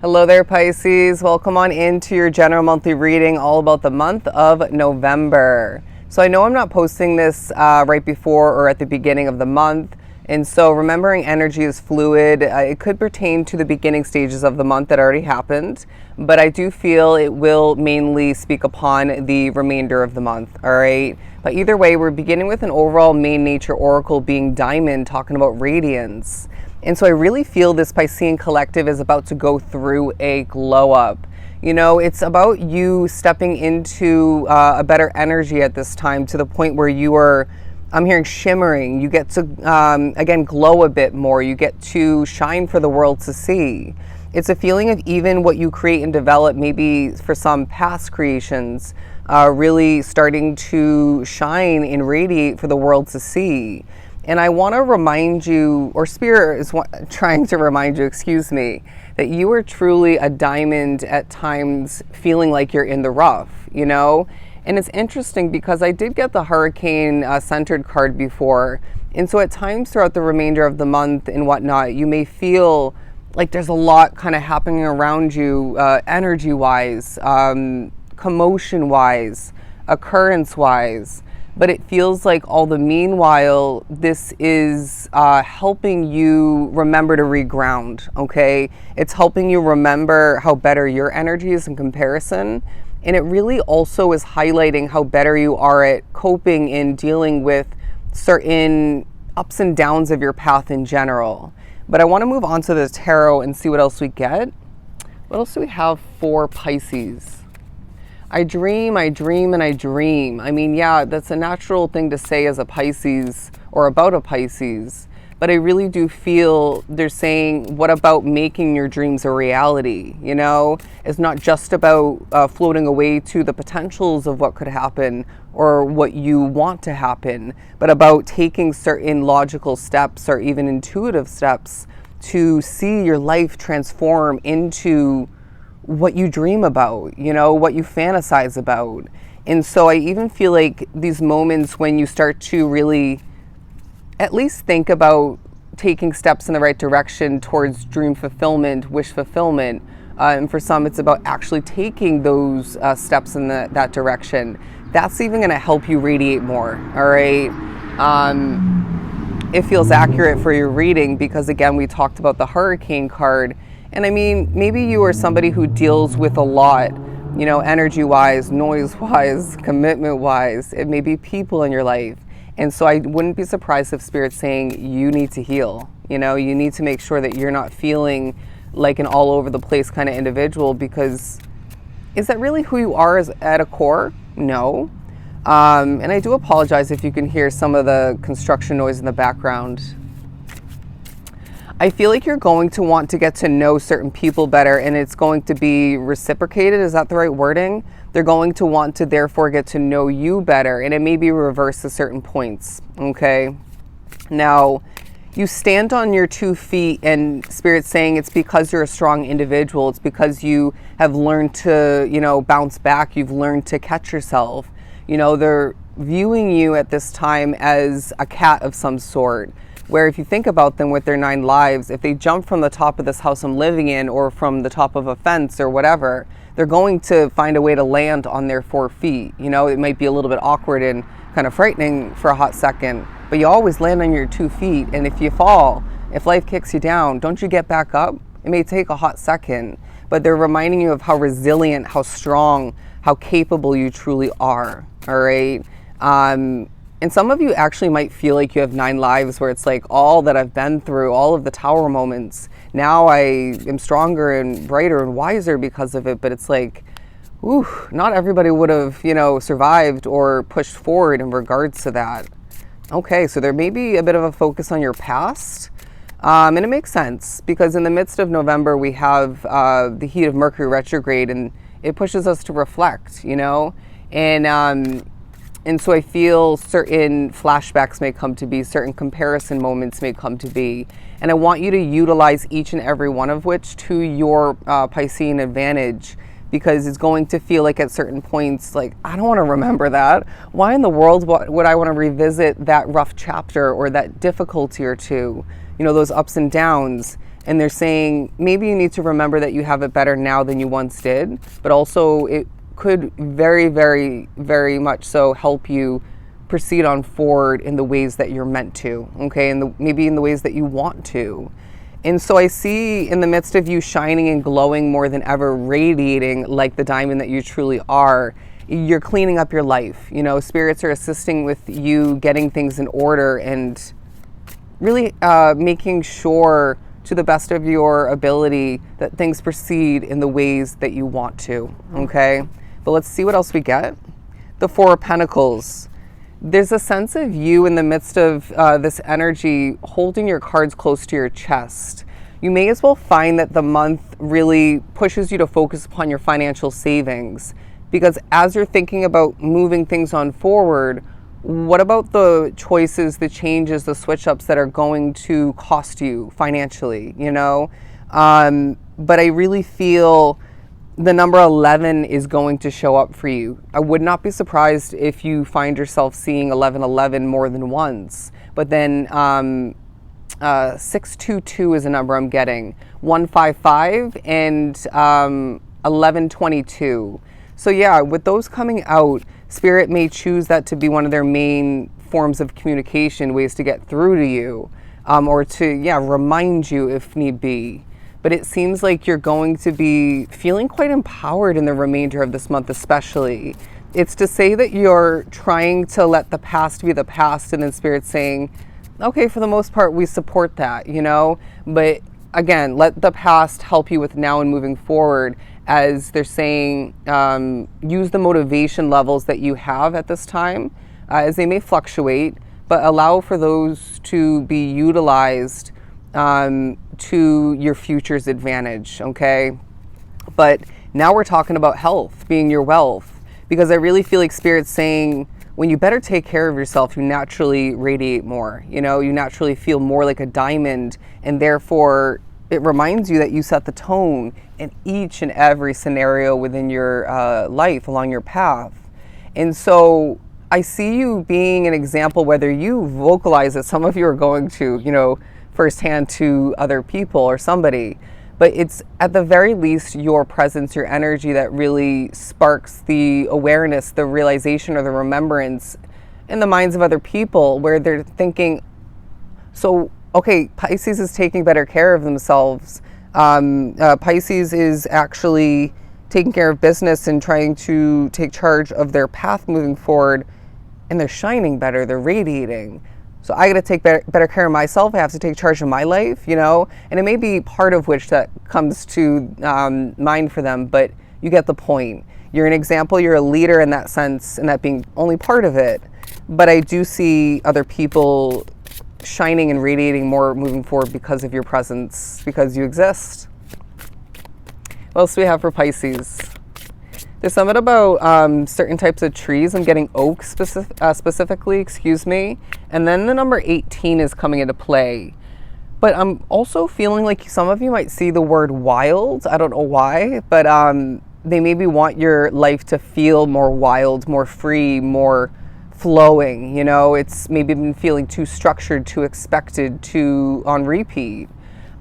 Hello there, Pisces. Welcome on into your general monthly reading all about the month of November. So I know I'm not posting this right before or at the beginning of the month. And so remembering energy is fluid. It could pertain to the beginning stages of the month that already happened, but I do feel it will mainly speak upon the remainder of the month, all right? But either way, we're beginning with an overall main nature oracle being Diamond, talking about radiance. And so I really feel this Piscean collective is about to go through a glow up. You know, it's about you stepping into a better energy at this time, to the point where you are, I'm hearing, shimmering. You get to, again, glow a bit more. You get to shine for the world to see. It's a feeling of even what you create and develop, maybe for some past creations, really starting to shine and radiate for the world to see. And I want to remind you, or Spirit is trying to remind you, excuse me, that you are truly a diamond at times, feeling like you're in the rough, you know? And it's interesting because I did get the hurricane centered card before. And so at times throughout the remainder of the month and whatnot, you may feel like there's a lot kind of happening around you, energy-wise, commotion-wise, occurrence-wise. But it feels like all the meanwhile, this is helping you remember to reground, okay? It's helping you remember how better your energy is in comparison. And it really also is highlighting how better you are at coping in dealing with certain ups and downs of your path in general. But I want to move on to the tarot and see what else we get. What else do we have for Pisces? I dream, and I dream. I mean, yeah, that's a natural thing to say as a Pisces or about a Pisces. But I really do feel they're saying, what about making your dreams a reality? You know, it's not just about floating away to the potentials of what could happen or what you want to happen, but about taking certain logical steps or even intuitive steps to see your life transform into what you dream about, you know, what you fantasize about. And so I even feel like these moments when you start to really at least think about taking steps in the right direction towards dream fulfillment, wish fulfillment, and for some it's about actually taking those steps in that direction. That's even going to help you radiate more, all right? It feels accurate for your reading because, again, we talked about the hurricane card. And I mean, maybe you are somebody who deals with a lot, you know, energy-wise, noise-wise, commitment-wise. It may be people in your life. And so I wouldn't be surprised if Spirit's saying you need to heal. You know, you need to make sure that you're not feeling like an all-over-the-place kind of individual, because is that really who you are at a core? No. And I do apologize if you can hear some of the construction noise in the background. I feel like you're going to want to get to know certain people better, and it's going to be reciprocated. Is that the right wording? They're going to want to therefore get to know you better, and it may be reversed at certain points, okay? Now, you stand on your 2 feet, and Spirit's saying it's because you're a strong individual. It's because you have learned to, you know, bounce back. You've learned to catch yourself. You know, they're viewing you at this time as a cat of some sort, where if you think about them with their 9 lives, if they jump from the top of this house I'm living in or from the top of a fence or whatever, they're going to find a way to land on their 4 feet. You know, it might be a little bit awkward and kind of frightening for a hot second, but you always land on your 2 feet. And if you fall, if life kicks you down, don't you get back up? It may take a hot second, but they're reminding you of how resilient, how strong, how capable you truly are, all right? And some of you actually might feel like you have 9 lives, where it's like, all that I've been through, all of the tower moments, now I am stronger and brighter and wiser because of it. But it's like, ooh, not everybody would have, you know, survived or pushed forward in regards to that. Okay, so there may be a bit of a focus on your past. And it makes sense because in the midst of November, we have the heat of Mercury retrograde, and it pushes us to reflect, you know? And so I feel certain flashbacks may come to be, certain comparison moments may come to be. And I want you to utilize each and every one of which to your Piscean advantage, because it's going to feel like at certain points, like, I don't want to remember that. Why in the world would I want to revisit that rough chapter or that difficulty or two? You know, those ups and downs. And they're saying maybe you need to remember that you have it better now than you once did, but also it could very, very, very much so help you proceed on forward in the ways that you're meant to, okay? And maybe in the ways that you want to. And so I see in the midst of you shining and glowing more than ever, radiating like the diamond that you truly are, you're cleaning up your life. You know, spirits are assisting with you getting things in order and really making sure to the best of your ability that things proceed in the ways that you want to, okay? But let's see what else we get. The Four of Pentacles. There's a sense of you in the midst of this energy holding your cards close to your chest. You may as well find that the month really pushes you to focus upon your financial savings, because as you're thinking about moving things on forward, what about the choices, the changes, the switch ups that are going to cost you financially, you know? But I really feel the number 11 is going to show up for you. I would not be surprised if you find yourself seeing 1111 more than once. But then 622 is a number I'm getting, 155 and 1122. So yeah, with those coming out, Spirit may choose that to be one of their main forms of communication, ways to get through to you, or to, remind you if need be. But it seems like you're going to be feeling quite empowered in the remainder of this month especially. It's to say that you're trying to let the past be the past, and then Spirit's saying, okay, for the most part, we support that, you know? But again, let the past help you with now and moving forward, as they're saying, use the motivation levels that you have at this time, as they may fluctuate, but allow for those to be utilized to your future's advantage, okay? But now we're talking about health being your wealth, because I really feel like Spirit's saying, when you better take care of yourself, you naturally radiate more, you know, you naturally feel more like a diamond, and therefore it reminds you that you set the tone in each and every scenario within your life along your path. And so I see you being an example, whether you vocalize it, some of you are going to, you know, firsthand to other people or somebody, but it's at the very least your presence, your energy that really sparks the awareness, the realization, or the remembrance in the minds of other people, where they're thinking, so, okay, Pisces is taking better care of themselves. Pisces is actually taking care of business and trying to take charge of their path moving forward, and they're shining better, they're radiating. So I got to take better care of myself. I have to take charge of my life, you know, and it may be part of which that comes to mind for them, but you get the point. You're an example, you're a leader in that sense, and that being only part of it. But I do see other people shining and radiating more moving forward because of your presence, because you exist. What else do we have for Pisces? There's something about certain types of trees. I'm getting oak specifically, excuse me. And then the number 18 is coming into play. But I'm also feeling like some of you might see the word wild. I don't know why, but they maybe want your life to feel more wild, more free, more flowing. You know, it's maybe been feeling too structured, too expected, too on repeat.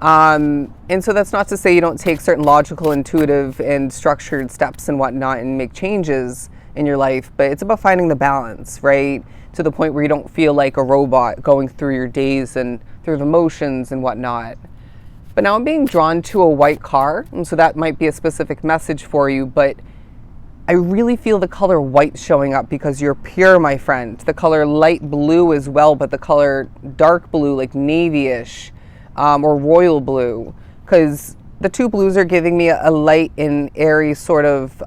And so that's not to say you don't take certain logical, intuitive, and structured steps and whatnot and make changes in your life, but it's about finding the balance, right? To the point where you don't feel like a robot going through your days and through the motions and whatnot. But now I'm being drawn to a white car, and so that might be a specific message for you, but I really feel the color white showing up because you're pure, my friend. The color light blue as well, but the color dark blue, like navy-ish, or royal blue, because the two blues are giving me a light and airy sort of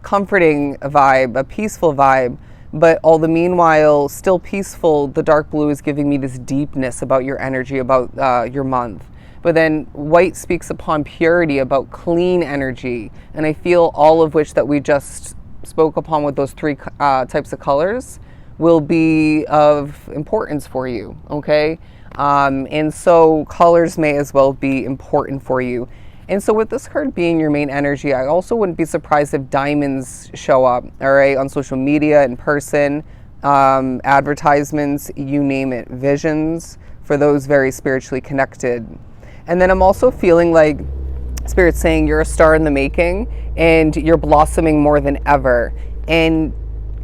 comforting vibe, a peaceful vibe, but all the meanwhile still peaceful. The dark blue is giving me this deepness about your energy, about your month. But then white speaks upon purity, about clean energy, and I feel all of which that we just spoke upon with those three types of colors will be of importance for you, okay? And so colors may as well be important for you. And so with this card being your main energy, I also wouldn't be surprised if diamonds show up, all right, on social media, in person, advertisements, you name it, visions, for those very spiritually connected. And then I'm also feeling like Spirit's saying you're a star in the making and you're blossoming more than ever. And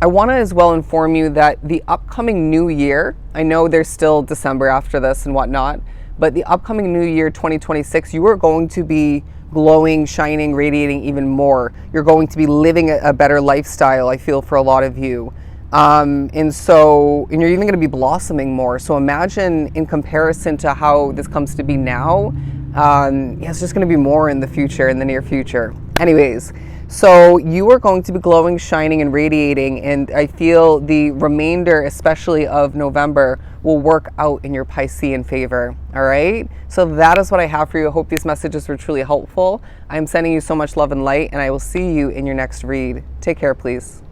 I want to as well inform you that the upcoming new year, I know there's still December after this and whatnot, but the upcoming new year, 2026, you are going to be glowing, shining, radiating even more. You're going to be living a better lifestyle, I feel, for a lot of you. And you're even going to be blossoming more. So imagine in comparison to how this comes to be now, it's just going to be more in the future, in the near future. Anyways, so you are going to be glowing, shining, and radiating, and I feel the remainder, especially of November, will work out in your Piscean favor, all right? So that is what I have for you. I hope these messages were truly helpful. I'm sending you so much love and light, and I will see you in your next read. Take care, please.